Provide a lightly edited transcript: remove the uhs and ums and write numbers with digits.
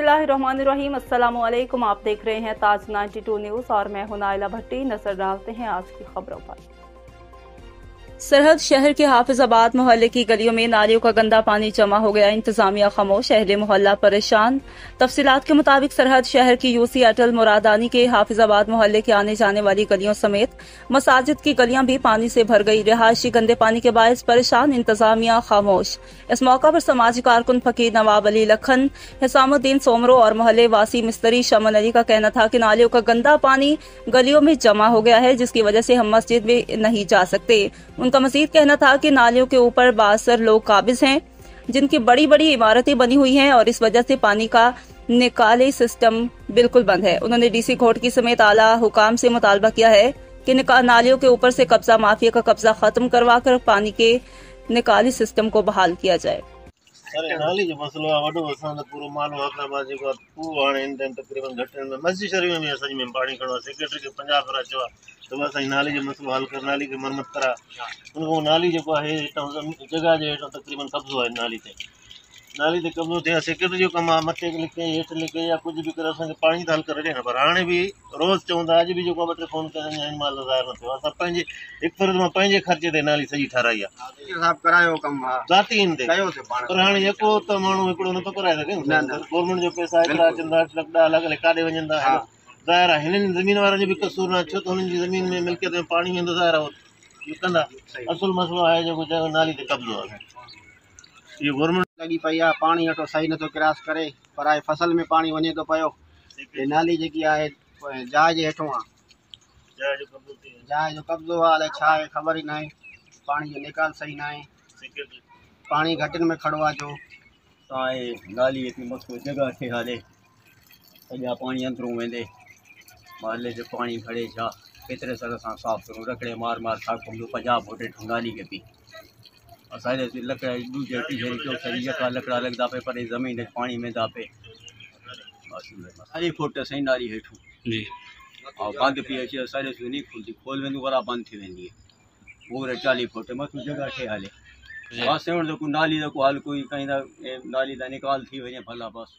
बिस्मिल्लाहिर्रहमानिर्रहीम। अस्सलामुअलैकुम। आप देख रहे हैं ताज 92 न्यूज़ और मैं हूं नाइला भट्टी। नजर डालते हैं आज की खबरों पर। सरहद शहर के हाफिजाबाद मोहल्ले की गलियों में नालियों का गंदा पानी जमा हो गया। इंतजामिया खामोश, अहले मोहल्ला परेशान। तफसीलात के मुताबिक सरहद शहर की यूसी अटल मुरादानी के हाफिजाबाद मोहल्ले के आने जाने वाली गलियों समेत मसाजिद की गलियां भी पानी से भर गई। रिहायशी गंदे पानी के बायस परेशान, इंतजामिया खामोश। इस मौका पर समाजी कारकुन फकीर नवाब अली लखन, हिसामुद्दीन सोमरो और मोहल्ले वासी मिस्त्री शमन अली का कहना था कि नालियों का गंदा पानी गलियों में जमा हो गया है, जिसकी वजह से हम मस्जिद में नहीं जा सकते। उनका मजीद कहना था कि नालियों के ऊपर बासर लोग काबिज हैं, जिनकी बड़ी बड़ी इमारतें बनी हुई हैं और इस वजह से पानी का निकाले सिस्टम बिल्कुल बंद है। उन्होंने डीसी घोटकी समेत आला हुकाम से मुतालबा किया है कि नालियों के ऊपर से कब्जा माफिया का कब्जा खत्म करवाकर पानी के निकाली सिस्टम को बहाल किया जाए। अरे नाली जो मसलो आहे वॾो असां त पूरो माल हैदराबाद जेको आहे पूरो हाणे इन टाइम तक़रीबन घटि में मस्जिद शरीफ़ में बि असांजी में पाणी खणो आहे। सेक्रेटरी खे 50 भेरा चयो आहे त बसि असांजी नाली जो मसलो हल कर, नाली खे मरमत करा। उन नाली जेको आहे हेठां जॻह जे हेठां तक़रीबन कब्ज़ो आहे नाली ते कब्ज़ो थिए। सेक्रेटरी जो कमु आहे मथे लिखे हेठि लिखे या कुझु बि करे असांखे पाणी त हल करे ॾियणु। पर हाणे बि रोज़ चवंदा, अॼु बि जेको आहे 2-3 फ़ोन कया आहिनि, माल ज़ाहिर न थियो। असां पंहिंजे हिकु फर्ज़ मां पंहिंजे ख़र्चे ते नाली सॼी ठाराई आहे, करायो कमु ज़ाती इन ते। पर हाणे यको त माण्हू हिकिड़ो नथो कराए सघे। गवर्नमेंट जो पैसा हेतिरा अचनि था, 8 लाख 10 लाख काॾे वञनि था। ज़ाहिर आहे हिननि ज़मीन वारनि जो बि कसूर न, छो त हुननि जी ज़मीन में मिल्कियत में पाणी वेंदो, ज़ाहिर आहे इहो कंदा। असुल मसलो आहे जेको नाली ते कब्ज़ो आहे। ये गवर्नमेंट लगी पई आहे, पानी अटो सही नथो क्रॉस करे, पर आहे फसल में पानी वञे थो पियो। नाली जेकी आहे जहाज जे हेठों आहे, जहाज जो कब्ज़ो आहे। अलाए छा आहे ख़बर ई न आहे। पाणी जो निकाल सही न आहे, पाणी घटनि में खड़ो आहे जो आहे। नाली हिकु मस्तो जॻह थे हाले, सॼा पाणी अंदरूं वेंदे मोहल्ले जो पाणी खड़े छा केतिरे तरह सां साफ़ करूं। रखड़े मार मार छा कयूं, 50 फुट नाली के पी असांजे लकड़ा दूजे टीचर चौथी जका लकड़ा लगदा पे, पर ज़मीन पानी में दा पे 40 फुट सही नाली हेठूं जी। और बंद पी अचे सारे नहीं खुलती, खोल वेंदू वरा बंद थी वेंदी है। पूरे 40 फुट मथूं जगह थे हाले। बस नाली को हल कोई कहीं नाली का निकाल थी वञे भला बस।